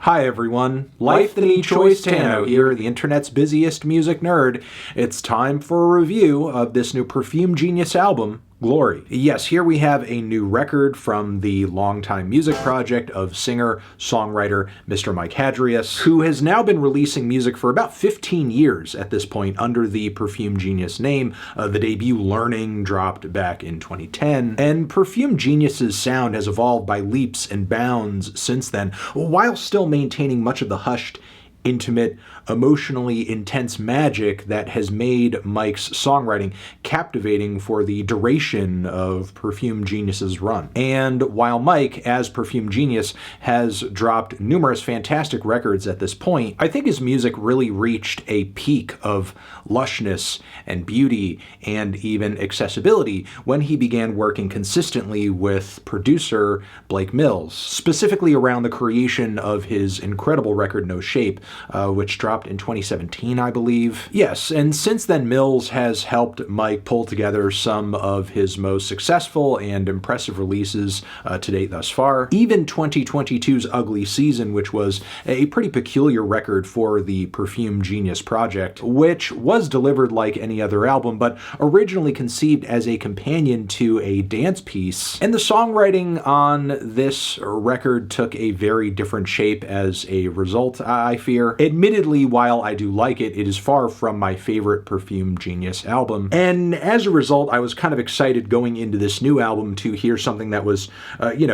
Hi everyone, Life the Need Choice Tano here, the internet's busiest music nerd. It's time for a review of this new Perfume Genius album, Glory. Yes, here we have a new record from the longtime music project of singer-songwriter Mr. Mike Hadrius, who has now been releasing music for about 15 years at this point under the Perfume Genius name. The debut Learning dropped back in 2010, and Perfume Genius's sound has evolved by leaps and bounds since then, while still maintaining much of the hushed, intimate, emotionally intense magic that has made Mike's songwriting captivating for the duration of Perfume Genius's run. And while Mike, as Perfume Genius, has dropped numerous fantastic records at this point, I think his music really reached a peak of lushness and beauty and even accessibility when he began working consistently with producer Blake Mills, specifically around the creation of his incredible record No Shape, which dropped in 2017, I believe. Yes, and since then Mills has helped Mike pull together some of his most successful and impressive releases to date thus far. Even 2022's Ugly Season, which was a pretty peculiar record for the Perfume Genius project, which was delivered like any other album, but originally conceived as a companion to a dance piece. And the songwriting on this record took a very different shape as a result, I fear. Admittedly, while I do like it, it is far from my favorite Perfume Genius album. And as a result, I was kind of excited going into this new album to hear something that was,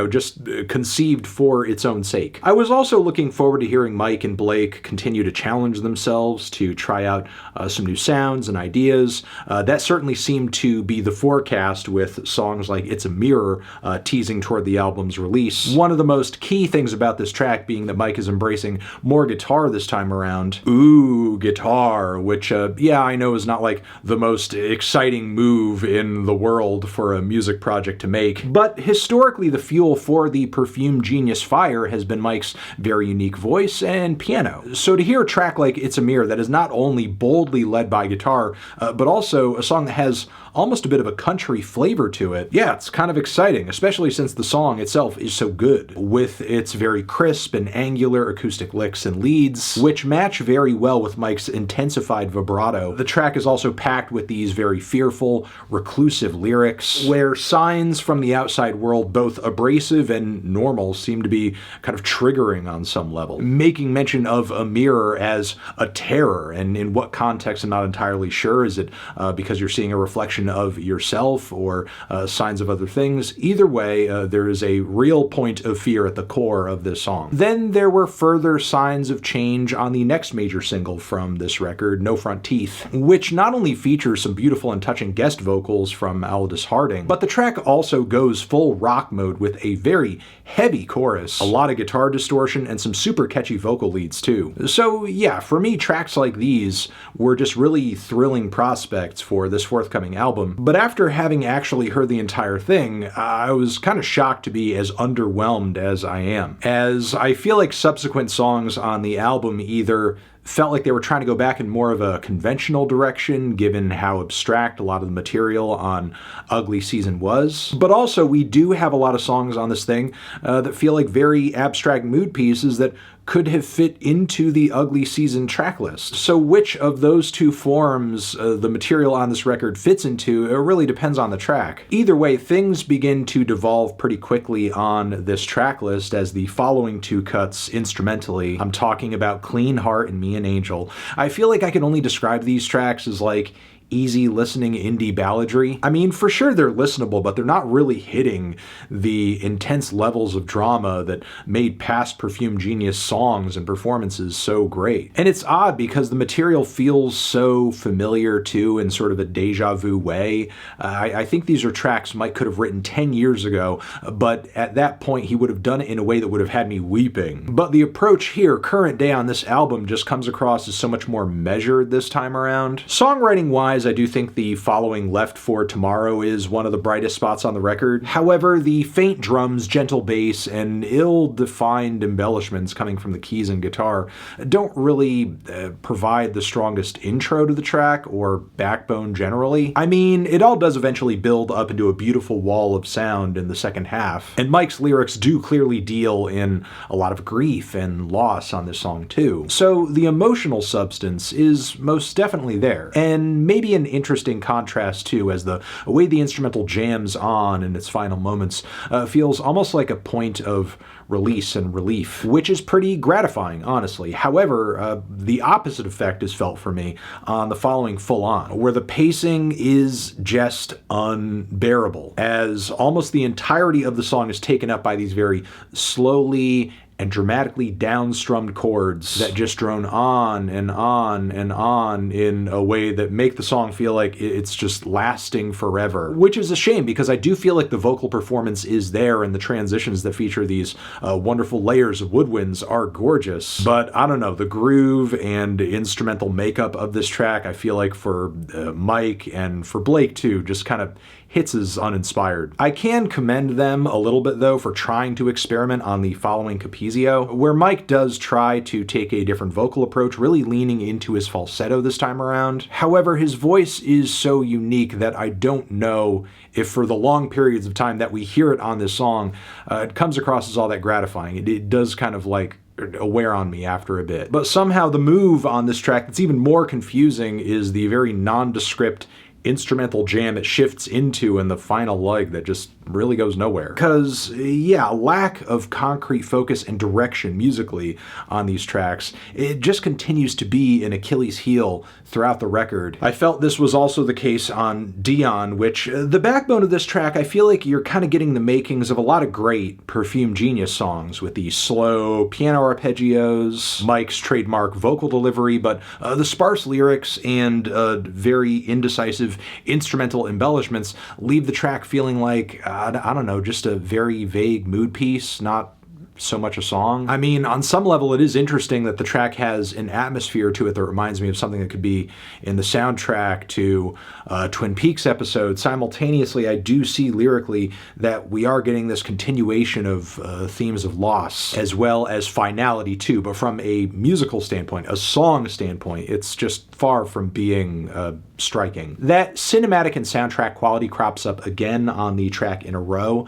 just conceived for its own sake. I was also looking forward to hearing Mike and Blake continue to challenge themselves, to try out some new sounds and ideas. That certainly seemed to be the forecast with songs like It's a Mirror teasing toward the album's release. One of the most key things about this track being that Mike is embracing more guitar this time around. Ooh, guitar, which, I know is not like the most exciting move in the world for a music project to make, but historically the fuel for the Perfume Genius fire has been Mike's very unique voice and piano. So to hear a track like It's a Mirror that is not only boldly led by guitar, but also a song that has almost a bit of a country flavor to it, yeah, it's kind of exciting, especially since the song itself is so good, with its very crisp and angular acoustic licks and leads, which match very well with Mike's intensified vibrato. The track is also packed with these very fearful, reclusive lyrics, where signs from the outside world, both abrasive and normal, seem to be kind of triggering on some level, making mention of a mirror as a terror, and in what context I'm not entirely sure. Is it because you're seeing a reflection of yourself, or signs of other things? Either way, there is a real point of fear at the core of this song. Then there were further signs of change on the next major single from this record, No Front Teeth, which not only features some beautiful and touching guest vocals from Aldous Harding, but the track also goes full rock mode with a very heavy chorus, a lot of guitar distortion, and some super catchy vocal leads too. So yeah, for me, tracks like these were just really thrilling prospects for this forthcoming album. But after having actually heard the entire thing, I was kind of shocked to be as underwhelmed as I am, as I feel like subsequent songs on the album either felt like they were trying to go back in more of a conventional direction, given how abstract a lot of the material on Ugly Season was. But also, we do have a lot of songs on this thing that feel like very abstract mood pieces that could have fit into the Ugly Season track list. So which of those two forms the material on this record fits into, it really depends on the track. Either way, things begin to devolve pretty quickly on this track list as the following two cuts instrumentally, I'm talking about Clean Heart and Me an Angel. I feel like I can only describe these tracks as like easy listening indie balladry. I mean, for sure they're listenable, but they're not really hitting the intense levels of drama that made past Perfume Genius songs and performances so great. And it's odd because the material feels so familiar too, in sort of a deja vu way. I think these are tracks Mike could have written 10 years ago, but at that point he would have done it in a way that would have had me weeping. But the approach here, current day on this album, just comes across as so much more measured this time around. Songwriting wise, Otherwise, I do think the following Left for Tomorrow is one of the brightest spots on the record. However, the faint drums, gentle bass, and ill-defined embellishments coming from the keys and guitar don't really provide the strongest intro to the track or backbone generally. I mean, it all does eventually build up into a beautiful wall of sound in the second half, and Mike's lyrics do clearly deal in a lot of grief and loss on this song too. So the emotional substance is most definitely there, and maybe an interesting contrast too, as the way the instrumental jams on in its final moments feels almost like a point of release and relief, which is pretty gratifying, honestly. However, the opposite effect is felt for me on the following Full On, where the pacing is just unbearable, as almost the entirety of the song is taken up by these very slowly and dramatically downstrummed chords that just drone on and on and on in a way that make the song feel like it's just lasting forever. Which is a shame, because I do feel like the vocal performance is there and the transitions that feature these wonderful layers of woodwinds are gorgeous. But I don't know, the groove and instrumental makeup of this track, I feel like for Mike and for Blake too, just kind of hits as uninspired. I can commend them a little bit though for trying to experiment on the following Capizio, where Mike does try to take a different vocal approach, really leaning into his falsetto this time around. However, his voice is so unique that I don't know if for the long periods of time that we hear it on this song, it comes across as all that gratifying. It does kind of like wear on me after a bit. But somehow the move on this track that's even more confusing is the very nondescript instrumental jam it shifts into in the final leg that just really goes nowhere. Because, yeah, lack of concrete focus and direction musically on these tracks, it just continues to be an Achilles heel throughout the record. I felt this was also the case on Dion, which, the backbone of this track, I feel like you're kind of getting the makings of a lot of great Perfume Genius songs with the slow piano arpeggios, Mike's trademark vocal delivery, but the sparse lyrics and very indecisive instrumental embellishments leave the track feeling like, I don't know, just a very vague mood piece, not so much a song. I mean, on some level, it is interesting that the track has an atmosphere to it that reminds me of something that could be in the soundtrack to a Twin Peaks episode. Simultaneously, I do see lyrically that we are getting this continuation of themes of loss, as well as finality too, but from a musical standpoint, a song standpoint, it's just far from being striking. That cinematic and soundtrack quality crops up again on the track In a Row,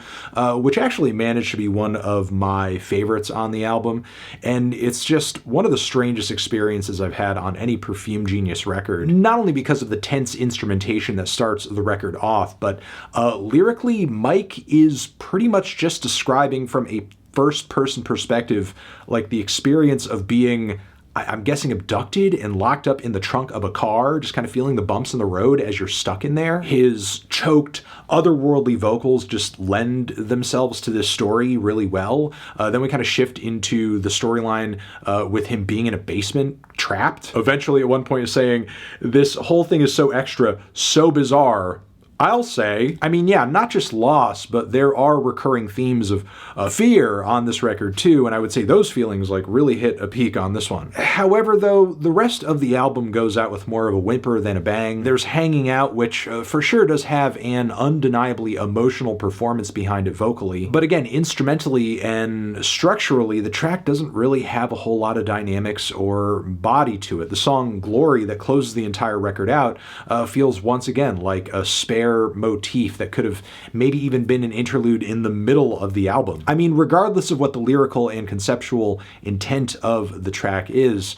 which actually managed to be one of my favorites on the album, and it's just one of the strangest experiences I've had on any Perfume Genius record, not only because of the tense instrumentation that starts the record off, but lyrically, Mike is pretty much just describing from a first-person perspective, like the experience of being, I'm guessing, abducted and locked up in the trunk of a car, just kind of feeling the bumps in the road as you're stuck in there. His choked, otherworldly vocals just lend themselves to this story really well. Then we kind of shift into the storyline with him being in a basement, trapped. Eventually, at one point, is saying, this whole thing is so extra, so bizarre, I'll say. I mean, yeah, not just loss, but there are recurring themes of fear on this record too, and I would say those feelings like really hit a peak on this one. However, though, the rest of the album goes out with more of a whimper than a bang. There's Hanging Out, which for sure does have an undeniably emotional performance behind it vocally, but again, instrumentally and structurally, the track doesn't really have a whole lot of dynamics or body to it. The song Glory that closes the entire record out feels once again like a spare motif that could have maybe even been an interlude in the middle of the album. I mean, regardless of what the lyrical and conceptual intent of the track is,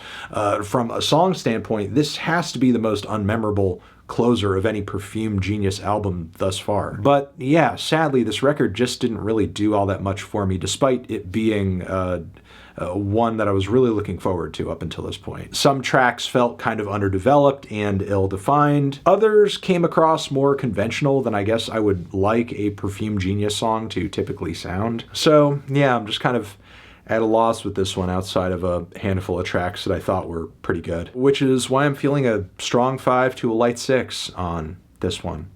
from a song standpoint, this has to be the most unmemorable closer of any Perfume Genius album thus far. But yeah, sadly, this record just didn't really do all that much for me, despite it being one that I was really looking forward to up until this point. Some tracks felt kind of underdeveloped and ill-defined. Others came across more conventional than I guess I would like a Perfume Genius song to typically sound. So yeah, I'm just kind of at a loss with this one outside of a handful of tracks that I thought were pretty good, which is why I'm feeling a strong 5 to a light 6 on this one.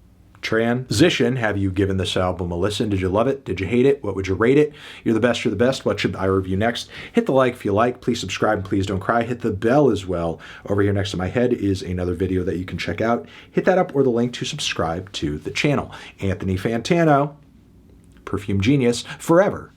Transition. Have you given this album a listen? Did you love it? Did you hate it? What would you rate it? You're the best, you're the best. What should I review next? Hit the like if you like. Please subscribe and please don't cry. Hit the bell as well. Over here next to my head is another video that you can check out. Hit that up or the link to subscribe to the channel. Anthony Fantano, Perfume Genius, forever.